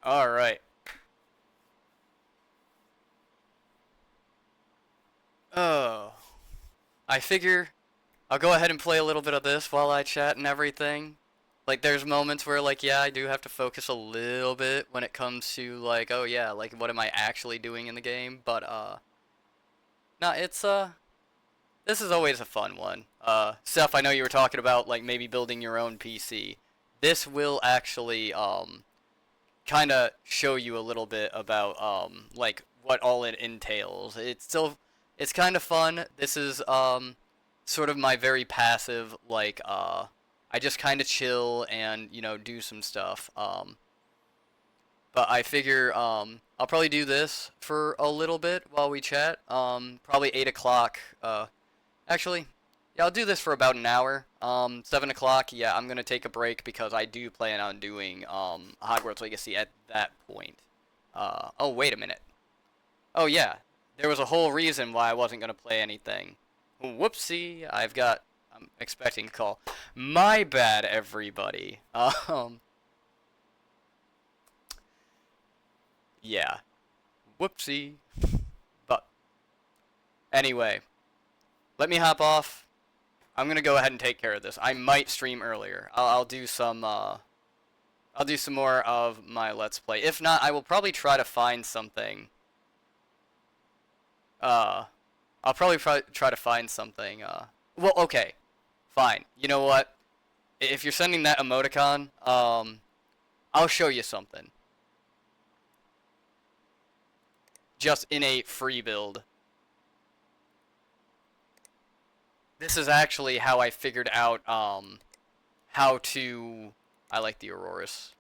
All right. Oh, I figure I'll go ahead and play a little bit of this while I chat and everything. Like, there's moments where, like, yeah, I do have to focus a little bit when it comes to, like, oh yeah, like, what am I actually doing in the game? But, nah, this is always a fun one. Seth, I know you were talking about, like, maybe building your own PC. This will actually, kind of show you a little bit about like what all it entails. It's kind of fun. This is sort of my very passive like I just kind of chill and do some stuff. But I figure I'll probably do this for a little bit while we chat. Probably 8 o'clock. Actually, yeah, I'll do this for about an hour. 7 o'clock. Yeah, I'm gonna take a break because I do plan on doing Hogwarts Legacy at that point. Oh wait a minute. Oh yeah, there was a whole reason why I wasn't gonna play anything. Whoopsie, I'm expecting a call. My bad, everybody. Yeah. Whoopsie. But anyway, let me hop off. I'm gonna go ahead and take care of this. I might stream earlier. I'll do some I'll do some more of my Let's Play. If not, I will probably try to find something. Uh, I'll probably try to find something. Well, okay, fine. You know what? If you're sending that emoticon, I'll show you something. Just in a free build. This is actually how I figured out, how to... I like the Auroras.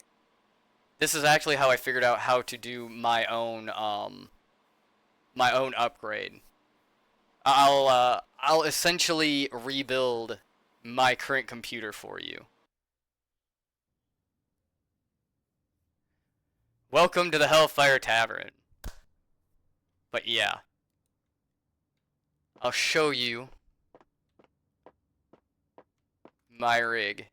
This is actually how I figured out how to do my own upgrade. I'll essentially rebuild my current computer for you. Welcome to the Hellfire Tavern. But yeah, I'll show you my rig.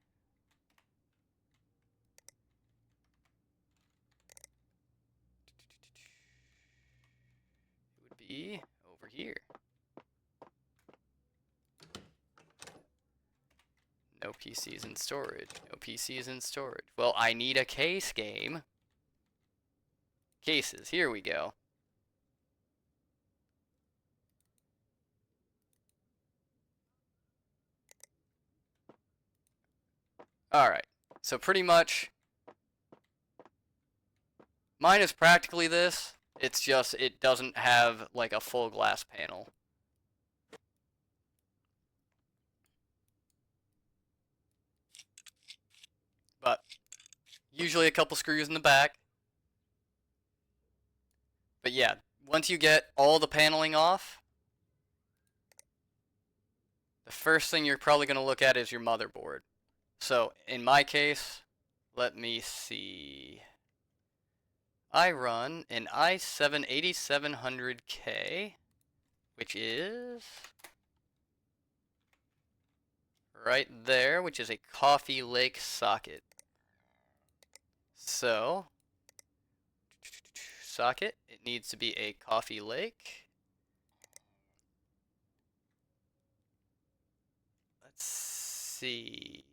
It would be over here. No PCs in storage. No PCs in storage. Well, I need a case game. Cases. Here we go. Alright. So pretty much, mine is practically this. It's just, it doesn't have like a full glass panel. But usually a couple screws in the back. But yeah, once you get all the paneling off, the first thing you're probably going to look at is your motherboard. So in my case, let me see. I run an i7 8700K, which is right there, which is a Coffee Lake socket. So, socket, it needs to be a Coffee Lake. Let's see.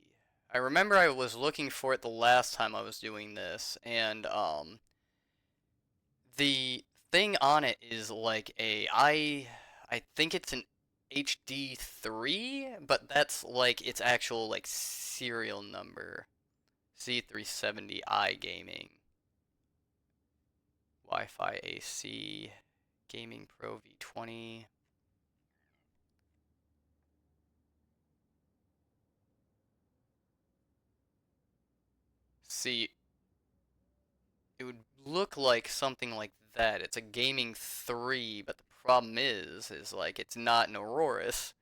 I remember I was looking for it the last time I was doing this, and the thing on it is like I think it's an HD3, but that's like its actual like serial number. C370i gaming. Wi-Fi AC Gaming Pro V20. See, it would look like something like that. It's a gaming 3, but the problem is like it's not an Aurorus.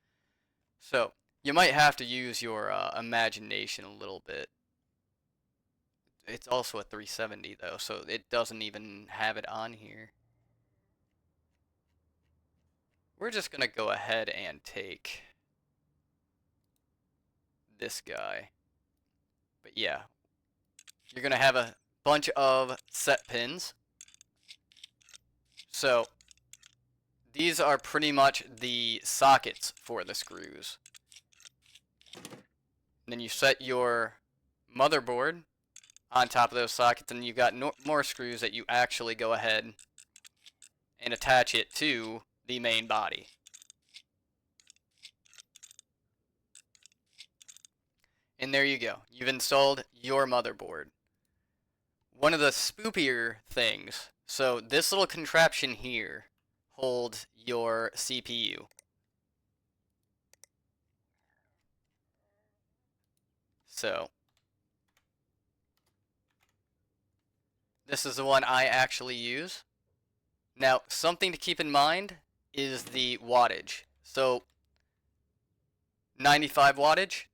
So, you might have to use your imagination a little bit. It's also a 370 though, so it doesn't even have it on here. We're just gonna go ahead and take this guy. But yeah, you're gonna have a bunch of set pins. So these are pretty much the sockets for the screws. And then you set your motherboard on top of those sockets, and you've got more screws that you actually go ahead and attach it to the main body. And there you go. You've installed your motherboard. One of the spoopier things, so this little contraption here holds your CPU. So this is the one I actually use. Now, something to keep in mind is the wattage. So 95 wattage.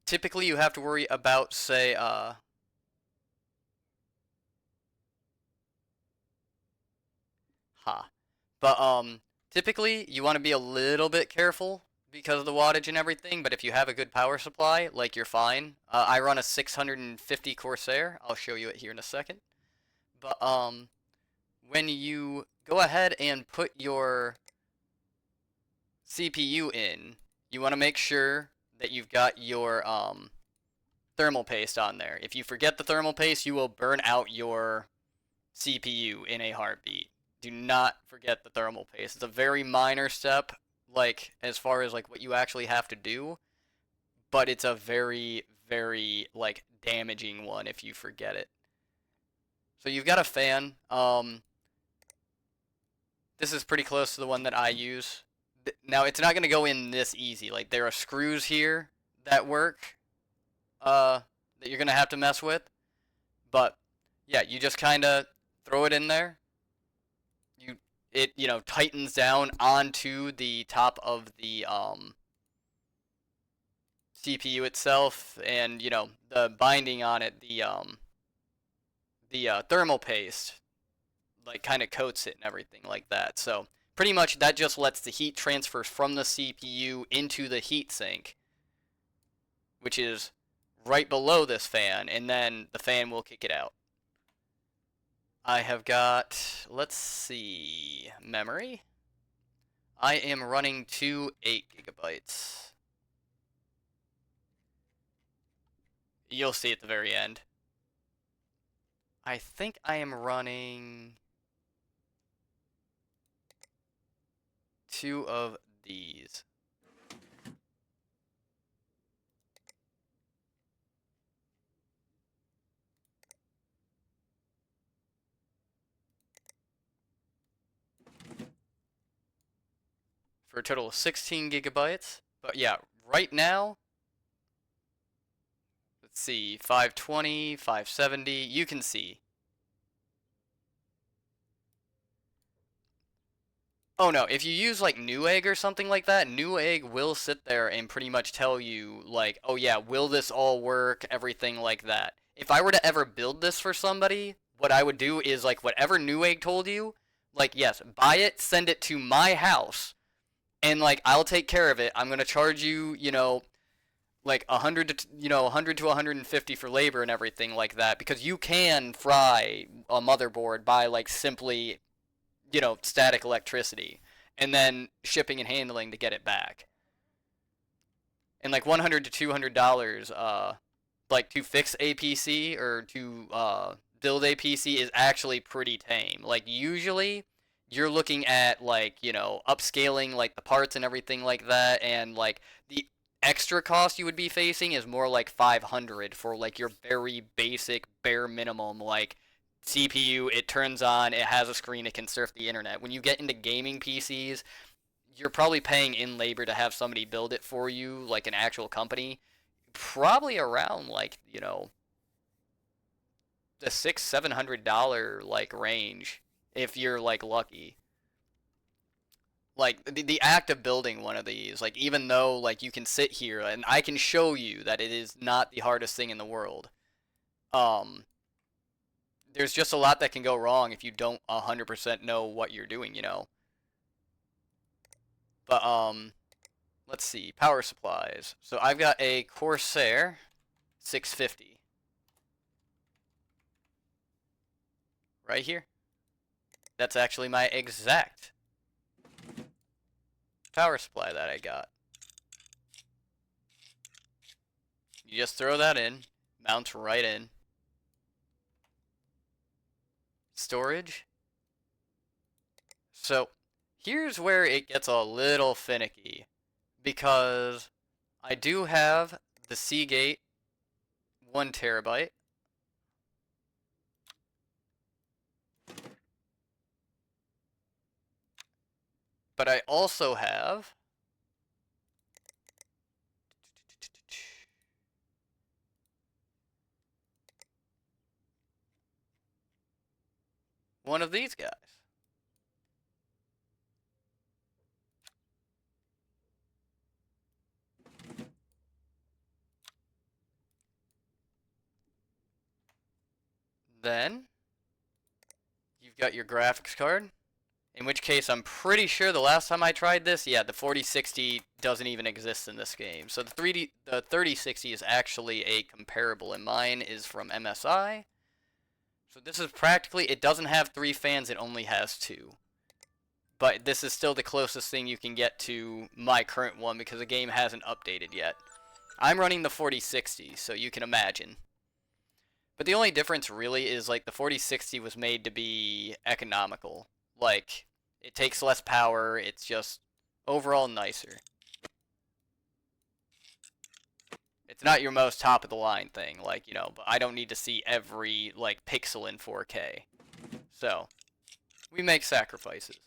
Typically you have to worry about, say, But typically you want to be a little bit careful because of the wattage and everything, but if you have a good power supply, like, you're fine. I run a 650 Corsair. I'll show you it here in a second. But when you go ahead and put your CPU in, you want to make sure that you've got your thermal paste on there. If you forget the thermal paste, you will burn out your CPU in a heartbeat. Do not forget the thermal paste. It's a very minor step, like, as far as like what you actually have to do, but it's a very, very, like, damaging one if you forget it. So you've got a fan. This is pretty close to the one that I use. Now, it's not going to go in this easy. Like, there are screws here that work, that you're going to have to mess with. But yeah, you just kind of throw it in there. It tightens down onto the top of the CPU itself, and the binding on it, the thermal paste, like, kind of coats it and everything like that. So pretty much that just lets the heat transfer from the CPU into the heatsink, which is right below this fan, and then the fan will kick it out. I have got, let's see, memory. I am running 8 gigabytes. You'll see at the very end. I think I am running 2 of these. For a total of 16 gigabytes. But yeah, right now, let's see, 520, 570, you can see. Oh no, if you use like Newegg or something like that, Newegg will sit there and pretty much tell you, like, oh yeah, will this all work, everything like that. If I were to ever build this for somebody, what I would do is, like, whatever Newegg told you, like, yes, buy it, send it to my house, and, like, I'll take care of it. I'm gonna charge you, like 100 to 150 for labor and everything like that, because you can fry a motherboard by, like, simply, static electricity, and then shipping and handling to get it back. And like $100 to $200, like, to fix a PC or to build a PC is actually pretty tame. Like, usually you're looking at, like, upscaling, like, the parts and everything like that, and, like, the extra cost you would be facing is more like 500 for, like, your very basic bare minimum, like, CPU. It turns on, it has a screen, it can surf the internet. When you get into gaming PCs, you're probably paying in labor to have somebody build it for you, like an actual company, probably around, like, the $600-700, like, range, if you're, like, lucky. Like, the act of building one of these, like, even though, like, you can sit here and I can show you that it is not the hardest thing in the world, um there's just a lot that can go wrong if you don't 100% know what you're doing. But let's see, power supplies. So I've got a Corsair 650. right here. That's actually my exact power supply that I got. You just throw that in, mounts right in. Storage. So here's where it gets a little finicky, because I do have the Seagate 1 terabyte. But I also have one of these guys. Then you've got your graphics card, in which case I'm pretty sure the last time I tried this, yeah, the 4060 doesn't even exist in this game. So the 3060 is actually a comparable, and mine is from MSI. So this is practically, it doesn't have 3 fans, it only has 2. But this is still the closest thing you can get to my current one because the game hasn't updated yet. I'm running the 4060, so you can imagine. But the only difference really is like the 4060 was made to be economical. Like, it takes less power, it's just overall nicer. It's not your most top of the line thing, like, you know, but I don't need to see every like pixel in 4K. So, we make sacrifices.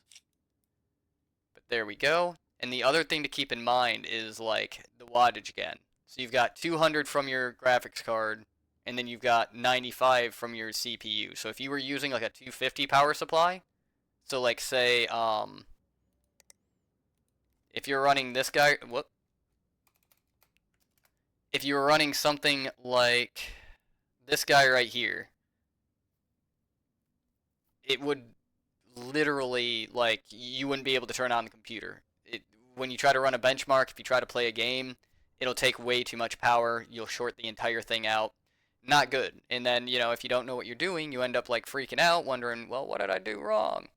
But there we go. And the other thing to keep in mind is like the wattage again. So you've got 200 from your graphics card, and then you've got 95 from your CPU. So if you were using like a 250 power supply, so like say if you're running this guy, if you were running something like this guy right here, it would literally, like, you wouldn't be able to turn on the computer. When you try to run a benchmark, if you try to play a game, it'll take way too much power. You'll short the entire thing out. Not good. And then, you know, if you don't know what you're doing, you end up like freaking out, wondering, well, what did I do wrong?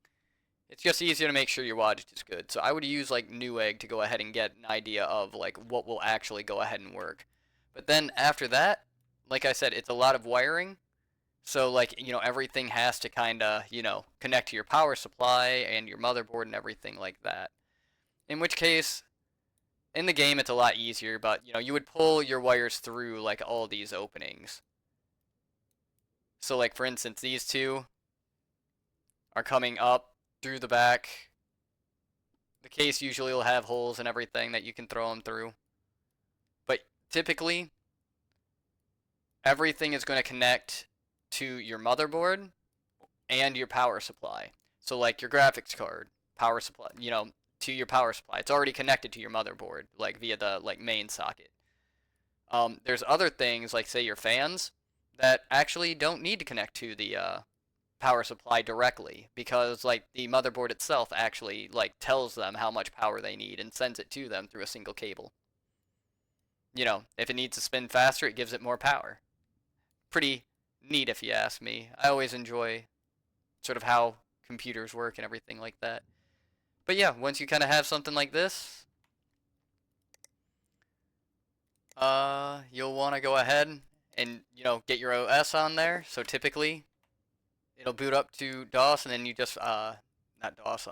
It's just easier to make sure your wattage is good. So I would use like Newegg to go ahead and get an idea of like what will actually go ahead and work. But then after that, like I said, it's a lot of wiring. So like, you know, everything has to kind of, you know, connect to your power supply and your motherboard and everything like that. In which case, in the game it's a lot easier, but you know, you would pull your wires through like all these openings. So like for instance, these two are coming up through the back. The case usually will have holes and everything that you can throw them through. But typically, everything is going to connect to your motherboard and your power supply. So like your graphics card, power supply, you know, to your power supply. It's already connected to your motherboard, like via the like main socket. There's other things like say your fans that actually don't need to connect to the power supply directly because like the motherboard itself actually like tells them how much power they need and sends it to them through a single cable. You know, if it needs to spin faster, it gives it more power. Pretty neat if you ask me. I always enjoy sort of how computers work and everything like that. But yeah, once you kind of have something like this, you'll want to go ahead and, you know, get your OS on there. So typically, it'll boot up to DOS, and then you just, not DOS,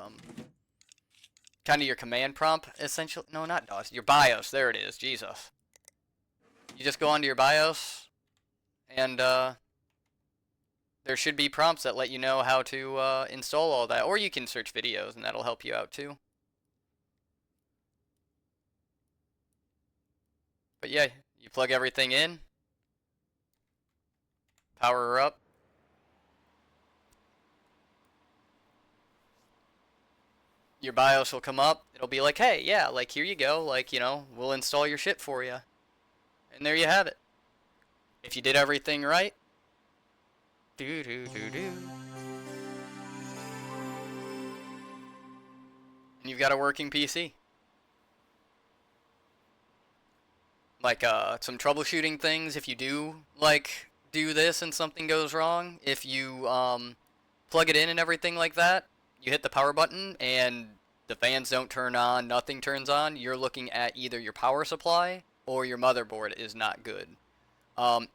kind of your command prompt, essentially. No, not DOS, your BIOS, there it is, Jesus. You just go onto your BIOS, and, there should be prompts that let you know how to, install all that, or you can search videos, and that'll help you out, too. But yeah, you plug everything in, power her up, your BIOS will come up. It'll be like, hey, yeah, like here you go, like, you know, we'll install your shit for you. And there you have it. If you did everything right, do do do do, and you've got a working PC. Like some troubleshooting things if you do like do this and something goes wrong. If you plug it in and everything like that, you hit the power button and the fans don't turn on, nothing turns on, you're looking at either your power supply or your motherboard is not good.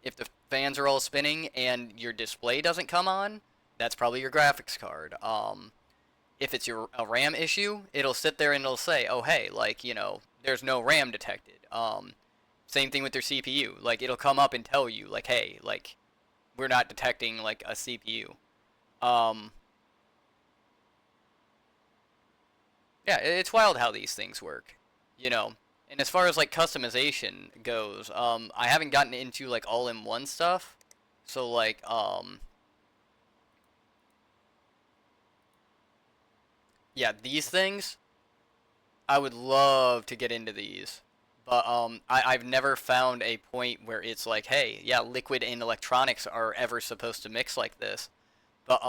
If the fans are all spinning and your display doesn't come on, that's probably your graphics card. If it's a RAM issue, it'll sit there and it'll say, oh hey, like, you know, there's no RAM detected. Same thing with their CPU. Like, it'll come up and tell you, like, hey, like, we're not detecting like a CPU. Um, yeah, it's wild how these things work, you know. And as far as like customization goes, I haven't gotten into like all-in-one stuff. So like, yeah, these things, I would love to get into these. But I've never found a point where it's like, hey, yeah, liquid and electronics are ever supposed to mix like this. But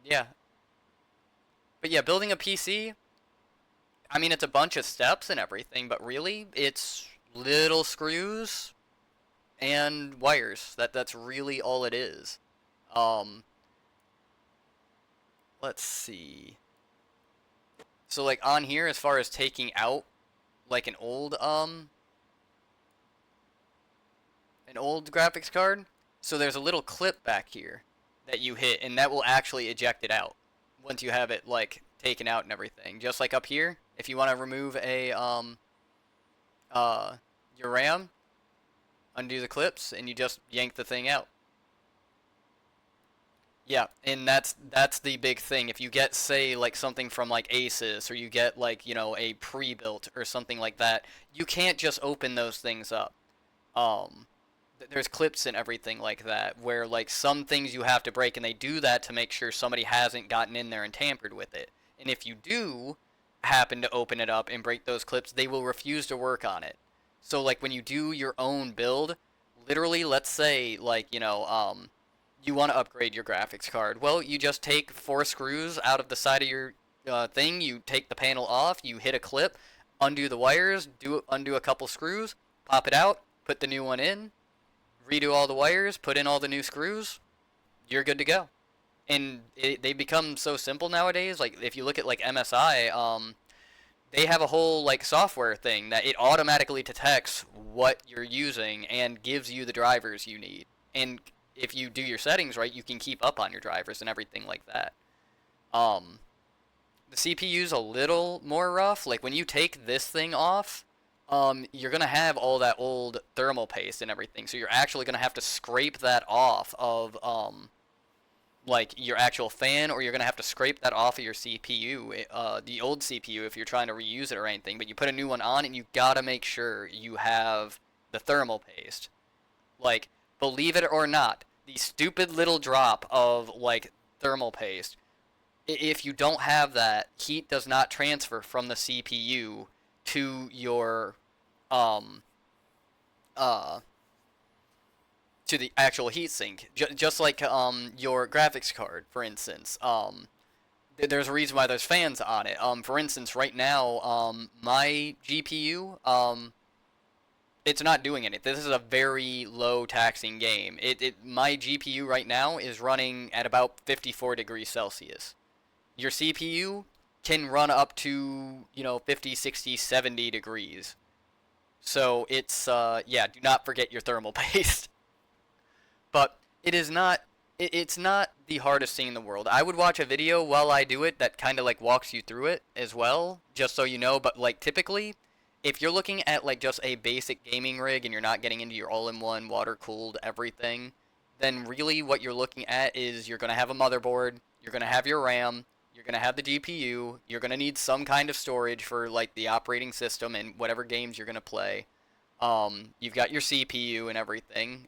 yeah, but yeah, building a PC, I mean, it's a bunch of steps and everything, but really, it's little screws and wires. That's really all it is. Um, let's see. So like on here, as far as taking out like an old graphics card, so there's a little clip back here that you hit, and that will actually eject it out once you have it like taken out and everything. Just like up here, if you want to remove a uh your RAM, undo the clips, and you just yank the thing out. Yeah, and that's the big thing. If you get, say, like something from like Asus, or you get like, you know, a pre-built or something like that, you can't just open those things up. Um, there's clips and everything like that where like some things you have to break, and they do that to make sure somebody hasn't gotten in there and tampered with it. And if you do happen to open it up and break those clips, they will refuse to work on it. So like when you do your own build, literally, let's say like, you know, you want to upgrade your graphics card. Well, you just take 4 screws out of the side of your thing, you take the panel off, you hit a clip, undo the wires, undo a couple screws, pop it out, put the new one in, redo all the wires, put in all the new screws, you're good to go. And they become so simple nowadays. Like if you look at like MSI, they have a whole like software thing that it automatically detects what you're using and gives you the drivers you need. And if you do your settings right, you can keep up on your drivers and everything like that. Um, the CPU's a little more rough. Like when you take this thing off, you're gonna have all that old thermal paste and everything. So you're actually gonna have to scrape that off of like your actual fan, or you're gonna have to scrape that off of your CPU, the old CPU, if you're trying to reuse it or anything. But you put a new one on, and you gotta make sure you have the thermal paste. Like, believe it or not, the stupid little drop of like thermal paste. If you don't have that, heat does not transfer from the CPU to your um uh to the actual heatsink. Just like your graphics card, for instance. There's a reason why there's fans on it. For instance, right now, my GPU, it's not doing anything. This is a very low taxing game. My GPU right now is running at about 54 degrees Celsius. Your CPU can run up to, you know, 50, 60, 70 degrees. So it's, yeah, do not forget your thermal paste. But it is not, it's not the hardest thing in the world. I would watch a video while I do it that kind of like walks you through it as well, just so you know. But like typically, if you're looking at like just a basic gaming rig and you're not getting into your all-in-one water cooled everything, then really what you're looking at is you're going to have a motherboard, you're going to have your RAM, you're going to have the GPU, you're going to need some kind of storage for like the operating system and whatever games you're going to play. You've got your CPU and everything.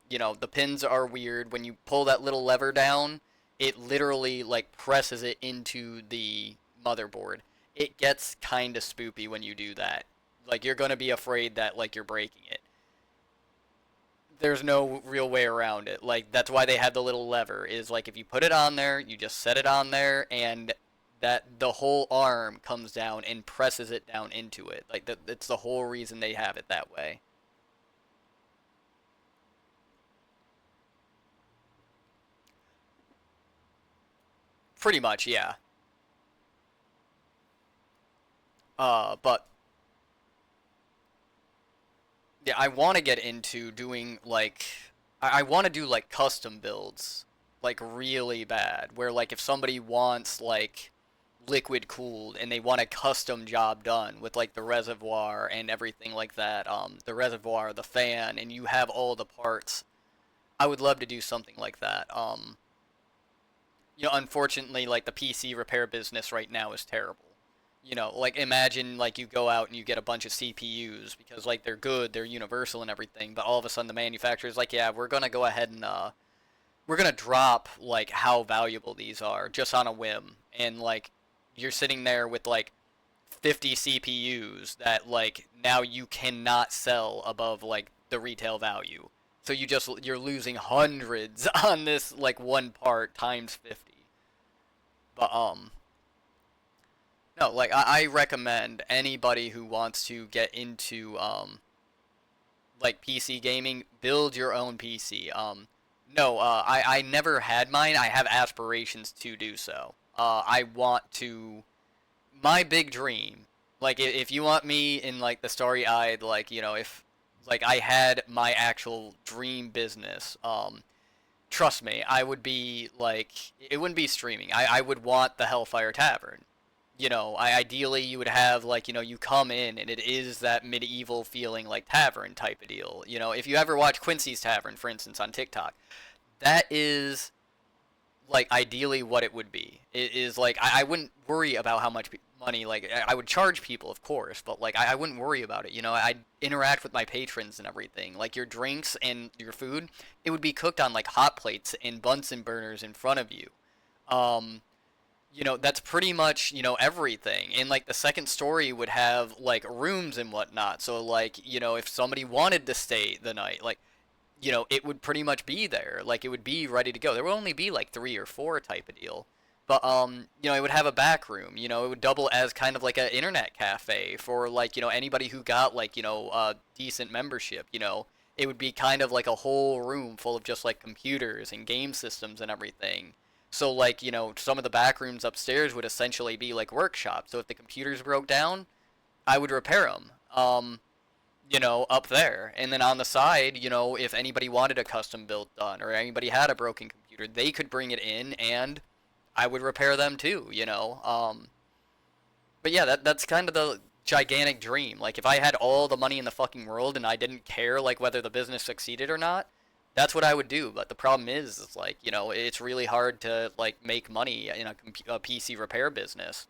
You know, the pins are weird. When you pull that little lever down, it literally like presses it into the motherboard. It gets kind of spoopy when you do that. Like you're going to be afraid that like you're breaking it. There's no real way around it. Like that's why they had the little lever, is like if you put it on there, you just set it on there, and that the whole arm comes down and presses it down into it. Like that's the whole reason they have it that way. Pretty much, yeah. But yeah, I want to get into doing like I want to do like custom builds, like really bad, where like if somebody wants like liquid cooled and they want a custom job done with like the reservoir and everything like that, the reservoir, the fan, and you have all the parts. I would love to do something like that. Unfortunately, like the PC repair business right now is terrible. Like imagine like you go out and you get a bunch of CPUs because like they're good, they're universal and everything, but all of a sudden the manufacturer's like, yeah, we're gonna go ahead and we're gonna drop like how valuable these are just on a whim, and like you're sitting there with like 50 CPUs that like now you cannot sell above like the retail value. So you're losing hundreds on this like one part times 50. But no, like I recommend anybody who wants to get into like PC gaming, build your own PC. No, I never had mine. I have aspirations to do so. I want to. My big dream, like if you want me in like the starry-eyed, like if like I had my actual dream business, trust me, I would be like it wouldn't be streaming. I would want the Hellfire Tavern. Ideally you would have like you come in and it is that medieval feeling like tavern type of deal. If you ever watch Quincy's Tavern, for instance, on TikTok, that is like ideally what it would be. It is like I wouldn't worry about how much money like I would charge people, of course, but like I wouldn't worry about it. I'd interact with my patrons and everything. Like your drinks and your food, it would be cooked on like hot plates and Bunsen burners in front of you. Um, that's pretty much, everything. And like the second story would have like rooms and whatnot. So like, if somebody wanted to stay the night, like, it would pretty much be there. Like it would be ready to go. There would only be like three or four type of deal. But it would have a back room. It would double as kind of like an internet cafe for like, anybody who got like, decent membership, It would be kind of like a whole room full of just like computers and game systems and everything. So like, some of the back rooms upstairs would essentially be like workshops. So if the computers broke down, I would repair them. Up there. And then on the side, if anybody wanted a custom build done or anybody had a broken computer, they could bring it in and I would repair them too. But yeah, that's kind of the gigantic dream. Like if I had all the money in the fucking world and I didn't care like whether the business succeeded or not, that's what I would do. But the problem is like, it's really hard to like make money in a PC repair business.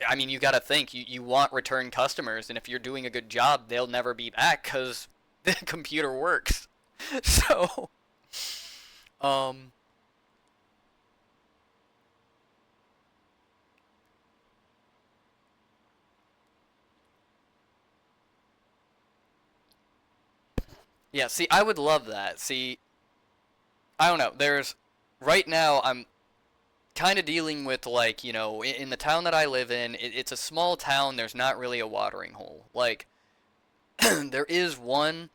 I mean, you got to think you want return customers, and if you're doing a good job, they'll never be back because the computer works. So, um, yeah. See, I would love that. See, I don't know. Right now I'm kind of dealing with like in the town that I live in, it's a small town. There's not really a watering hole. Like there is one,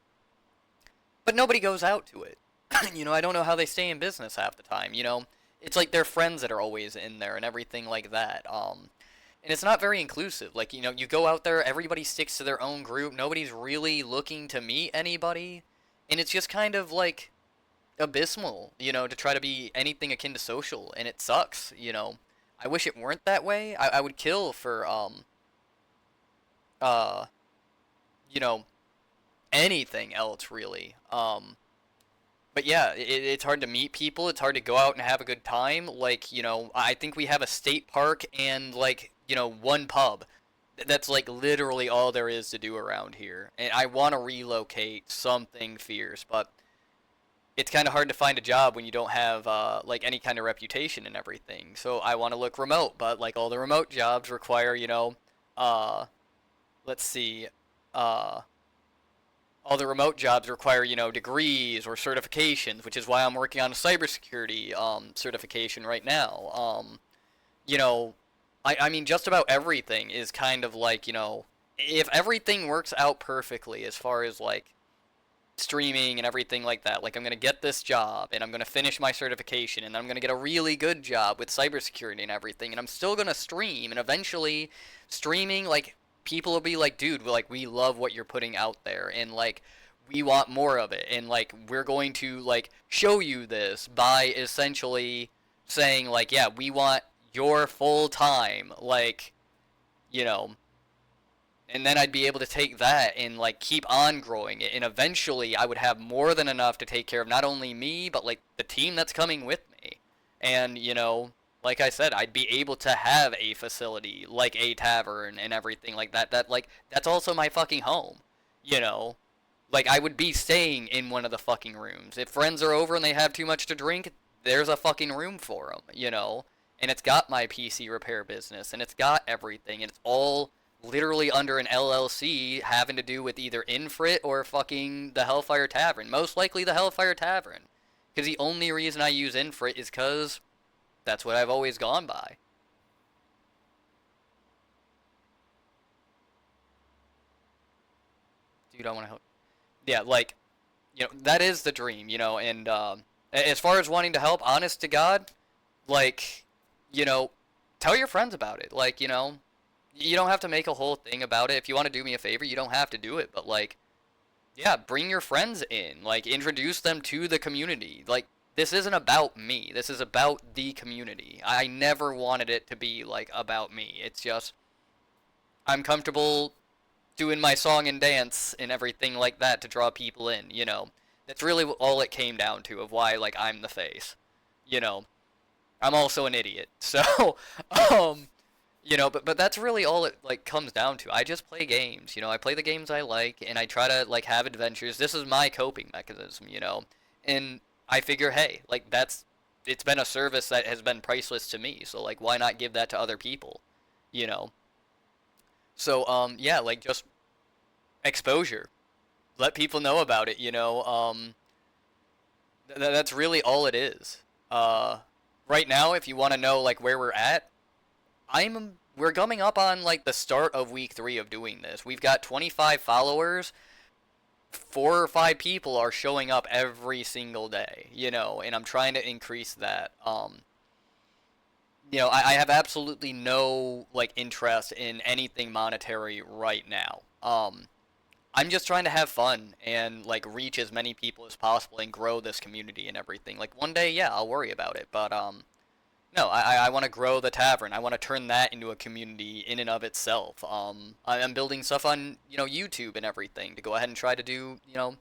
but nobody goes out to it. I don't know how they stay in business half the time. It's like their friends that are always in there and everything like that. And it's not very inclusive. Like, you go out there, everybody sticks to their own group. Nobody's really looking to meet anybody. And it's just kind of like abysmal, to try to be anything akin to social. And it sucks. I wish it weren't that way. I would kill for, uh, you know, anything else really. But yeah, it's hard to meet people. It's hard to go out and have a good time. Like, I think we have a state park and like, one pub. That's like literally all there is to do around here. And I want to relocate something fierce, but it's kind of hard to find a job when you don't have like any kind of reputation and everything. So I want to look remote, but like all the remote jobs require, uh, let's see, uh, all the remote jobs require, degrees or certifications, which is why I'm working on a cybersecurity certification right now. You know, I mean, just about everything is kind of like, if everything works out perfectly as far as like streaming and everything like that. Like I'm gonna get this job and I'm gonna finish my certification and I'm gonna get a really good job with cybersecurity and everything and I'm still gonna stream and eventually streaming like people will be like, dude, like we love what you're putting out there and like we want more of it and like we're going to like show you this by essentially saying like, yeah, we want your full time, like, you know, and then I'd be able to take that and like keep on growing it and eventually I would have more than enough to take care of not only me but like the team that's coming with me. And you know, like I said, I'd be able to have a facility like a tavern and everything like that like that's also my fucking home, you know. Like I would be staying in one of the fucking rooms. If friends are over and they have too much to drink, there's a fucking room for them, you know. And it's got my PC repair business and it's got everything and it's all literally under an LLC having to do with either Infrit or fucking the Hellfire Tavern. Most likely the Hellfire Tavern. Because the only reason I use Infrit is because that's what I've always gone by. Dude, I want to help. Yeah, like, you know, that is the dream, you know, and as far as wanting to help, honest to God, like, you know, tell your friends about it. Like, you know, you don't have to make a whole thing about it. If you want to do me a favor, you don't have to do it, but like, yeah, bring your friends in. Like, introduce them to the community. Like, this isn't about me. This is about the community. I never wanted it to be like about me. It's just I'm comfortable doing my song and dance and everything like that to draw people in, you know. That's really all it came down to of why like I'm the face. You know, I'm also an idiot. So, um you know, but that's really all it like comes down to. I just play games, you know. I play the games I like and I try to like have adventures. This is my coping mechanism, you know. And I figure, hey, like that's it's been a service that has been priceless to me. So like why not give that to other people, you know? So yeah, like just exposure. Let people know about it, you know. That's really all it is. Uh right now if you want to know like where we're at, we're coming up on like the start of week 3 of doing this. We've got 25 followers. 4 or 5 people are showing up every single day, you know, and I'm trying to increase that. You know, I have absolutely no like interest in anything monetary right now. I'm just trying to have fun and like reach as many people as possible and grow this community and everything. Like one day, yeah, I'll worry about it, but no, I want to grow the tavern. I want to turn that into a community in and of itself. I'm building stuff on, you know, YouTube and everything to go ahead and try to do, you know,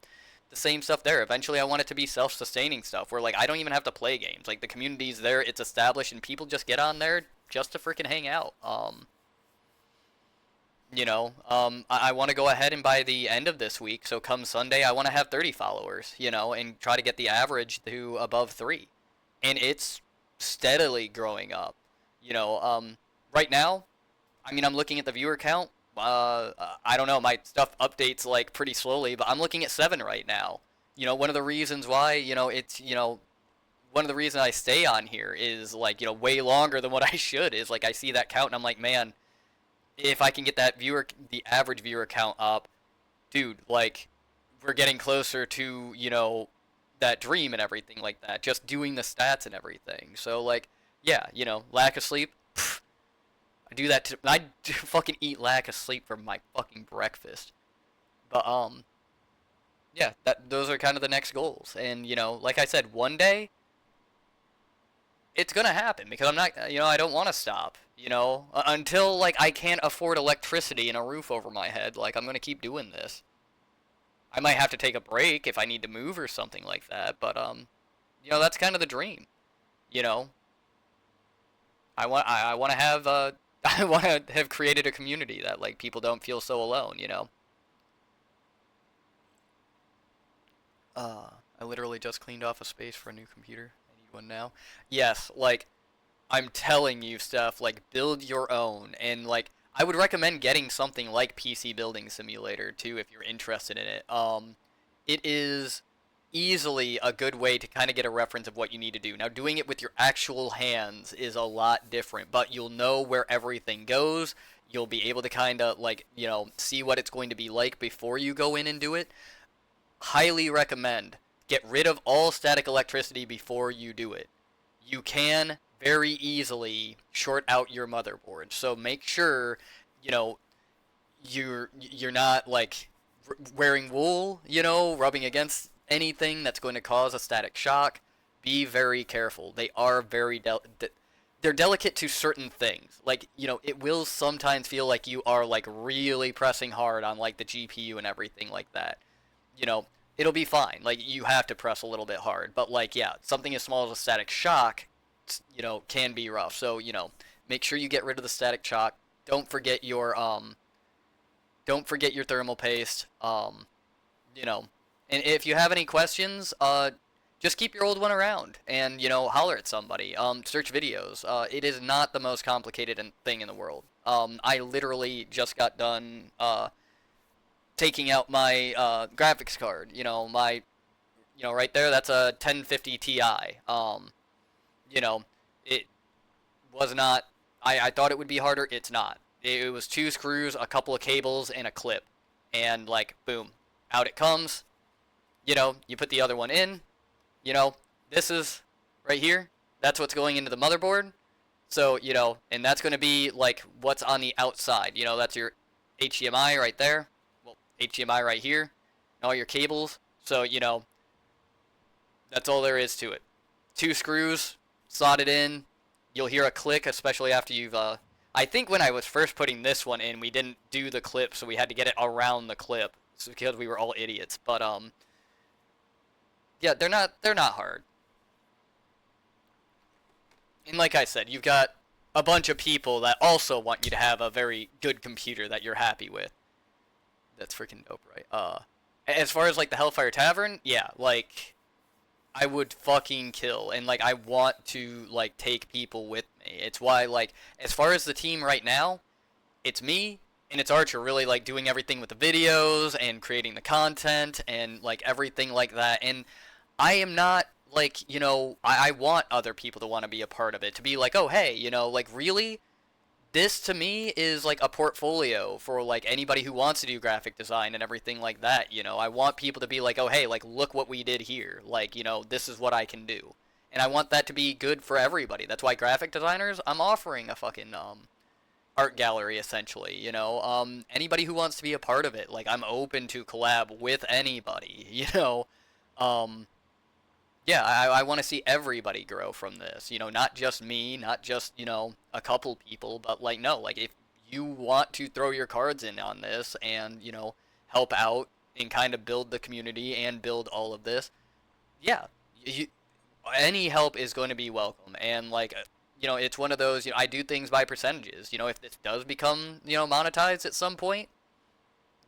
the same stuff there. Eventually, I want it to be self-sustaining stuff where, like, I don't even have to play games. Like, the community's there, it's established, and people just get on there just to freaking hang out. You know, I want to go ahead and by the end of this week, so come Sunday, I want to have 30 followers, you know, and try to get the average to above 3. And it's steadily growing up. You know, right now, I mean, I'm looking at the viewer count. I don't know, my stuff updates like pretty slowly, but I'm looking at 7 right now. You know, one of the reasons why, you know, it's, you know, one of the reasons I stay on here is like, you know, way longer than what I should is like I see that count and I'm like, man, if I can get that the average viewer count up, dude, like, we're getting closer to, you know, that dream and everything like that. Just doing the stats and everything. So, like, yeah, you know, lack of sleep. Pff, I do that. I fucking eat lack of sleep for my fucking breakfast. But yeah, those are kind of the next goals. And you know, like I said, one day it's gonna happen because I'm not, you know, I don't want to stop. You know, until like I can't afford electricity and a roof over my head. Like I'm gonna keep doing this. I might have to take a break if I need to move or something like that, but you know, that's kind of the dream. You know, I want to have I want to have created a community that like people don't feel so alone, you know. I literally just cleaned off a space for a new computer. I need one now. Yes, like I'm telling you stuff like build your own and like I would recommend getting something like PC Building Simulator too if you're interested in it. It is easily a good way to kind of get a reference of what you need to do. Now doing it with your actual hands is a lot different, but you'll know where everything goes. You'll be able to kind of like, you know, see what it's going to be like before you go in and do it. highly recommend get rid of all static electricity before you do it. You can very easily short out your motherboard. So make sure, you know, you're not like wearing wool, rubbing against anything that's going to cause a static shock. Be very careful. They are they're delicate to certain things. Like, it will sometimes feel like you are like really pressing hard on like the GPU and everything like that. You know, it'll be fine. Like, you have to press a little bit hard, but like, yeah, something as small as a static shock, can be rough. So, make sure you get rid of the static shock. Don't forget your thermal paste. You know, and if you have any questions, just keep your old one around and, holler at somebody. Search videos. It is not the most complicated thing in the world. I literally just got done taking out my graphics card. Right there, that's a 1050 Ti. It was not. I thought it would be harder. It's not. It was two screws, a couple of cables, and a clip, and like boom, out it comes. You put the other one in. This is right here. That's what's going into the motherboard. So, and that's going to be like what's on the outside. That's your HDMI right there. Well, HDMI right here. And all your cables. So, that's all there is to it. Two screws, slot it in. You'll hear a click, especially after you've, I think when I was first putting this one in, we didn't do the clip, so we had to get it around the clip. It's because we were all idiots. But, yeah, they're not hard. And like I said, you've got a bunch of people that also want you to have a very good computer that you're happy with. That's freaking dope, right? As far as like the Hellfire Tavern, yeah, like I would fucking kill, and like I want to like take people with me. It's why, like, as far as the team right now, it's me and it's Archer really like doing everything with the videos and creating the content and like everything like that. And I am not like, I want other people to want to be a part of it, to be like, oh hey, like really, this to me is like a portfolio for like anybody who wants to do graphic design and everything like that. I want people to be like, oh hey, like look what we did here, like, this is what I can do. And I want that to be good for everybody. That's why graphic designers, I'm offering a fucking art gallery essentially. Anybody who wants to be a part of it, like I'm open to collab with anybody. um yeah, I want to see everybody grow from this. Not just me, not just, a couple people, but like, no, like if you want to throw your cards in on this and, help out and kind of build the community and build all of this, yeah, any help is going to be welcome. And like, it's one of those, I do things by percentages. If this does become, monetized at some point,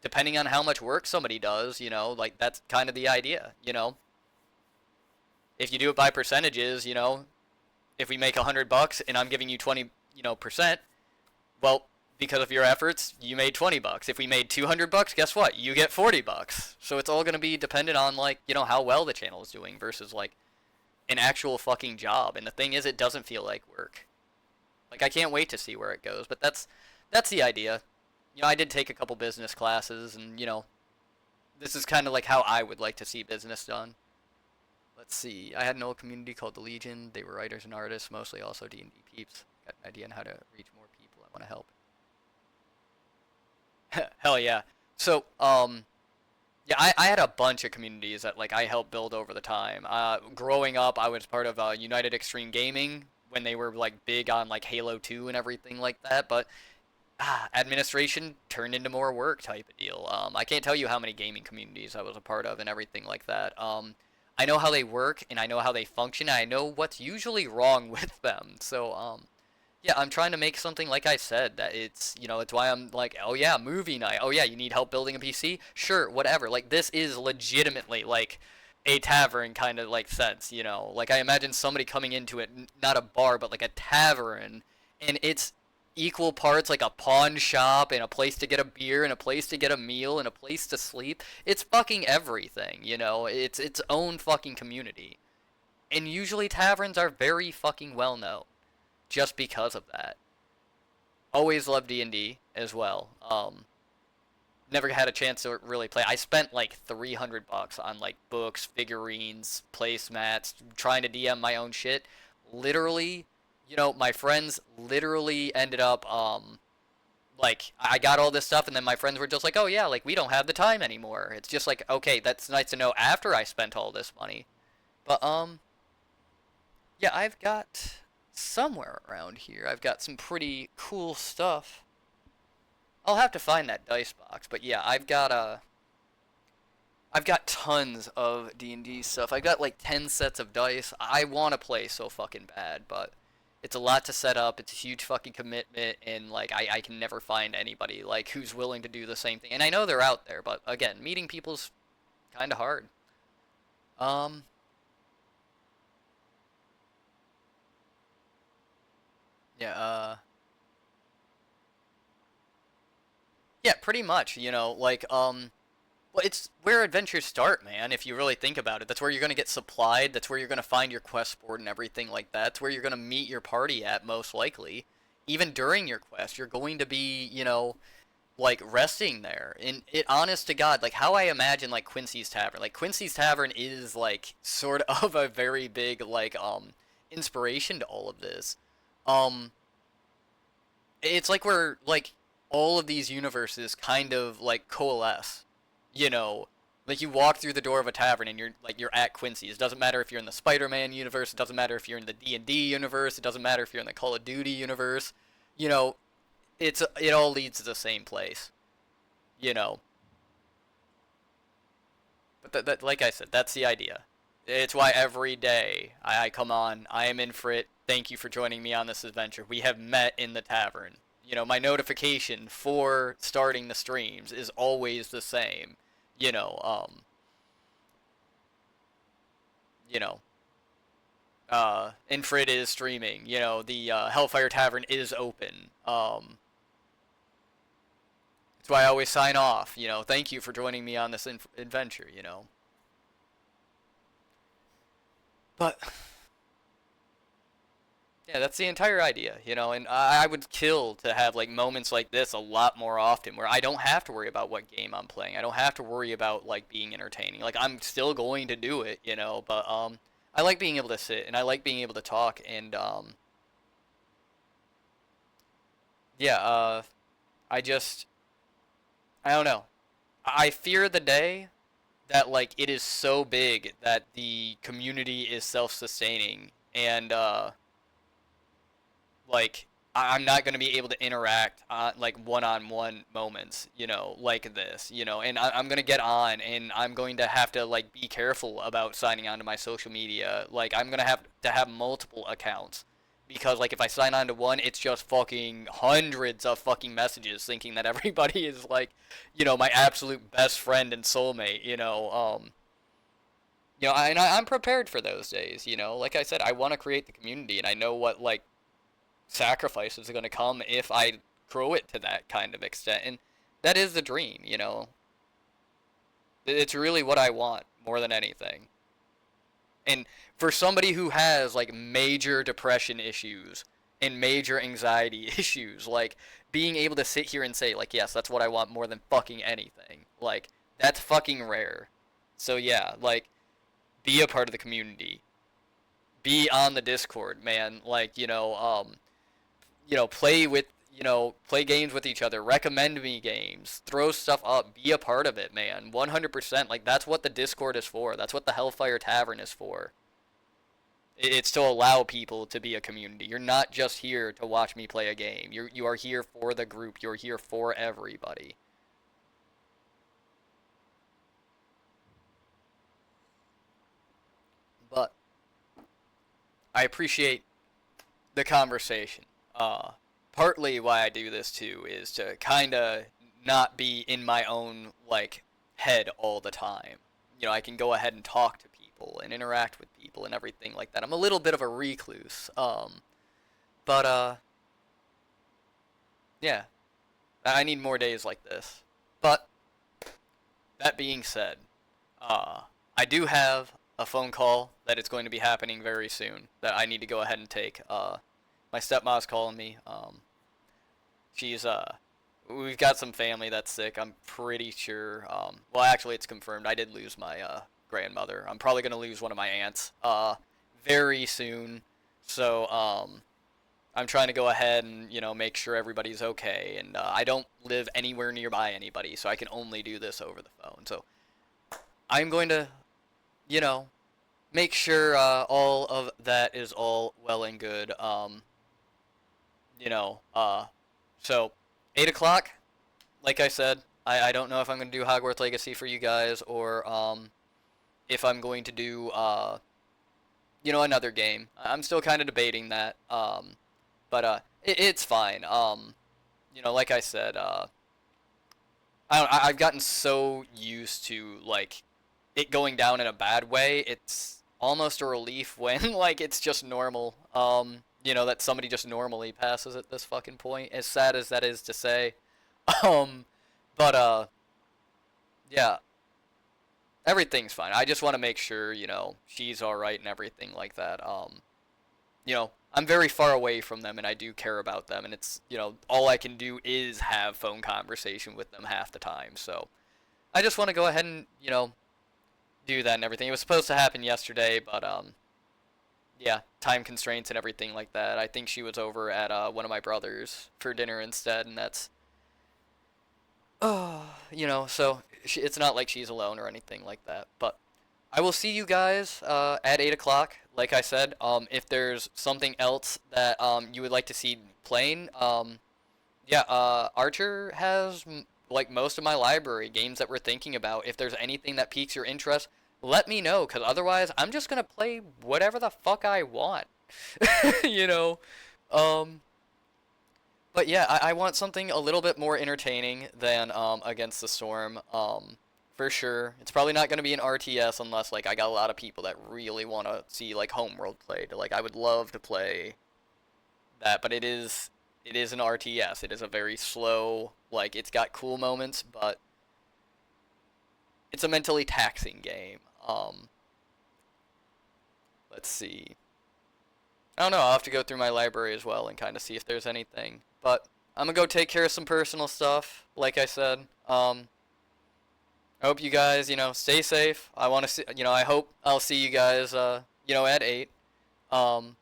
depending on how much work somebody does, like that's kind of the idea. If you do it by percentages, if we make $100 and I'm giving you 20, percent, well, because of your efforts, you made $20. If we made $200, guess what? You get $40. So it's all going to be dependent on like, how well the channel is doing versus like an actual fucking job. And the thing is, it doesn't feel like work. Like I can't wait to see where it goes, but that's the idea. I did take a couple business classes and, this is kind of like how I would like to see business done. Let's see. I had an old community called the Legion. They were writers and artists, mostly also D&D peeps. Got an idea on how to reach more people. I want to help. Hell yeah. So, yeah, I had a bunch of communities that like I helped build over the time. Growing up, I was part of United Extreme Gaming when they were like big on like Halo 2 and everything like that. But administration turned into more work type of deal. I can't tell you how many gaming communities I was a part of and everything like that. I know how they work and I know how they function. And I know what's usually wrong with them. So, yeah, I'm trying to make something, like I said, that it's why I'm like, oh yeah, movie night. Oh yeah, you need help building a PC? Sure, whatever. Like, this is legitimately, like, a tavern kind of, like, sense. Like, I imagine somebody coming into it, not a bar, but, like, a tavern, and it's equal parts, like, a pawn shop, and a place to get a beer, and a place to get a meal, and a place to sleep. It's fucking everything. It's its own fucking community. And usually taverns are very fucking well known just because of that. Always love D&D as well. never had a chance to really play. I spent like 300 bucks on like books, figurines, placemats, trying to DM my own shit. Literally, my friends literally ended up like I got all this stuff and then my friends were just like, "Oh yeah, like we don't have the time anymore." It's just like, "Okay, that's nice to know after I spent all this money." But yeah, I've got somewhere around here. I've got some pretty cool stuff. I'll have to find that dice box, but yeah, I've got tons of D&D stuff. I've got like 10 sets of dice. I want to play so fucking bad, but it's a lot to set up. It's a huge fucking commitment, and like I can never find anybody like who's willing to do the same thing. And I know they're out there, but again, meeting people's kind of hard. Um, yeah, yeah, pretty much. Well, it's where adventures start, man, if you really think about it. That's where you're going to get supplied. That's where you're going to find your quest board and everything like that. That's where you're going to meet your party at, most likely. Even during your quest, you're going to be, like, resting there. And it, honest to God, like, how I imagine, like, Quincy's Tavern. Like, Quincy's Tavern is, like, sort of a very big, like, inspiration to all of this. Um, it's like where like all of these universes kind of like coalesce. You know, like you walk through the door of a tavern and you're at Quincy's. It doesn't matter if you're in the Spider-Man universe. It doesn't matter if you're in the D&D universe. It doesn't matter if you're in the Call of Duty universe. You know, it all leads to the same place. You know, but like I said, that's the idea. It's why every day I come on. I am Infrit. Thank you for joining me on this adventure. We have met in the tavern. My notification for starting the streams is always the same. You know, um, you know, Infrit is streaming. The Hellfire Tavern is open. That's why I always sign off. Thank you for joining me on this adventure. But yeah, that's the entire idea, and I would kill to have like moments like this a lot more often where I don't have to worry about what game I'm playing. I don't have to worry about like being entertaining. Like I'm still going to do it, but I like being able to sit and I like being able to talk and yeah, I just I don't know. I fear the day that like it is so big that the community is self-sustaining and like I'm not going to be able to interact on like one-on-one moments, like this, and I'm going to get on and I'm going to have to like be careful about signing on to my social media. Like I'm going to have multiple accounts because like if I sign on to one, it's just fucking hundreds of fucking messages thinking that everybody is like, my absolute best friend and soulmate, I'm prepared for those days, like I said, I want to create the community and I know what like sacrifices are going to come if I grow it to that kind of extent. And that is the dream, It's really what I want more than anything. And for somebody who has like major depression issues and major anxiety issues, like being able to sit here and say like, yes, that's what I want more than fucking anything. Like that's fucking rare. So yeah, like be a part of the community. Be on the Discord, man. Like, play games with each other, recommend me games, throw stuff up, be a part of it, man. 100%. Like, that's what the Discord is for. That's what the Hellfire Tavern is for. It's to allow people to be a community. You're not just here to watch me play a game. You are here for the group. You're here for everybody. But I appreciate the conversation. Partly why I do this too is to kind of not be in my own like head all the time. I can go ahead and talk to people and interact with people and everything like that. I'm a little bit of a recluse. But yeah, I need more days like this. But that being said, I do have a phone call that is going to be happening very soon that I need to go ahead and take. My stepmom's calling me. She's we've got some family that's sick. I'm pretty sure. Well, actually, it's confirmed. I did lose my grandmother. I'm probably gonna lose one of my aunts very soon. So I'm trying to go ahead and make sure everybody's okay. And I don't live anywhere nearby anybody, so I can only do this over the phone. So I'm going to you know make sure all of that is all well and good. You know, so 8 o'clock. Like I said, I don't know if I'm going to do Hogwarts Legacy for you guys or if I'm going to do another game. I'm still kind of debating that. But it's fine. Like I said, I've gotten so used to like it going down in a bad way. It's almost a relief when like it's just normal. That somebody just normally passes at this fucking point. As sad as that is to say. Um, but yeah, everything's fine. I just want to make sure, she's all right and everything like that. I'm very far away from them and I do care about them and it's, all I can do is have phone conversation with them half the time. So, I just want to go ahead and, do that and everything. It was supposed to happen yesterday, but yeah, time constraints and everything like that. I think she was over at one of my brothers for dinner instead and that's so it's not like she's alone or anything like that. But I will see you guys at 8 o'clock. Like I said, if there's something else that you would like to see playing, yeah, Archer has like most of my library games that we're thinking about. If there's anything that piques your interest, let me know, because otherwise I'm just gonna play whatever the fuck I want. you know? Um, but yeah, I want something a little bit more entertaining than Against the Storm. For sure. It's probably not going to be an RTS unless like I got a lot of people that really want to see like Homeworld played. Like I would love to play that, but it is an RTS. It is a very slow, like it's got cool moments, but it's a mentally taxing game. Let's see. I don't know. I'll have to go through my library as well and kind of see if there's anything. But I'm gonna go take care of some personal stuff. Like I said, I hope you guys, stay safe. I want to see, I hope I'll see you guys, at 8. Um,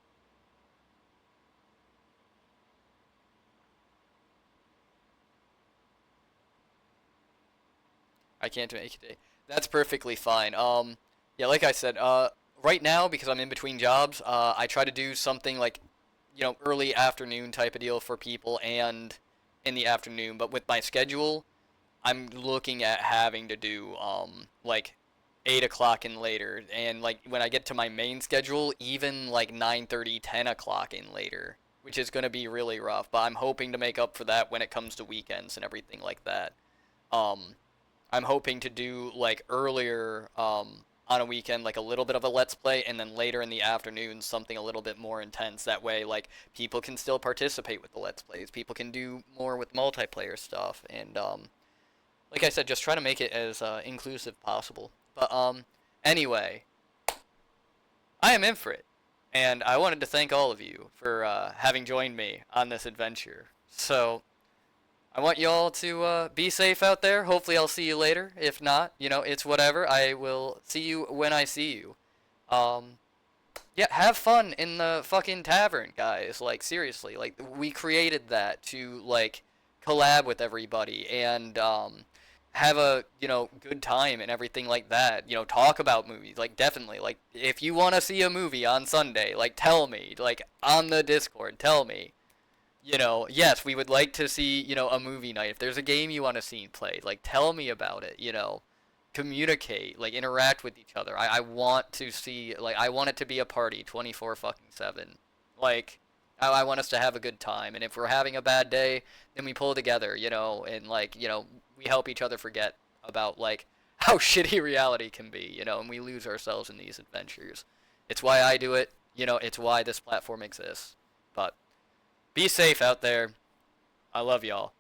I can't make it. That's perfectly fine. Yeah, like I said, right now because I'm in between jobs, I try to do something like, early afternoon type of deal for people and in the afternoon. But with my schedule, I'm looking at having to do like 8 o'clock and later, and like when I get to my main schedule, even like 9:30, 10 o'clock and later, which is gonna be really rough. But I'm hoping to make up for that when it comes to weekends and everything like that. Um, I'm hoping to do like earlier on a weekend, like a little bit of a let's play, and then later in the afternoon something a little bit more intense. That way, like people can still participate with the let's plays. People can do more with multiplayer stuff, and like I said, just try to make it as inclusive possible. But anyway, I am Infrit, and I wanted to thank all of you for having joined me on this adventure. So I want y'all to be safe out there. Hopefully, I'll see you later. If not, it's whatever. I will see you when I see you. Um, yeah, have fun in the fucking tavern, guys. Like, seriously. Like, we created that to, like, collab with everybody and, have a, good time and everything like that. Talk about movies. Like, definitely. Like, if you want to see a movie on Sunday, like, tell me. Like, on the Discord, tell me. Yes, we would like to see, a movie night. If there's a game you want to see played, like, tell me about it, communicate, like interact with each other. I want to see like I want it to be a party 24 fucking 7. Like I want us to have a good time and if we're having a bad day, then we pull together, and like, we help each other forget about like how shitty reality can be, and we lose ourselves in these adventures. It's why I do it, it's why this platform exists. But be safe out there. I love y'all.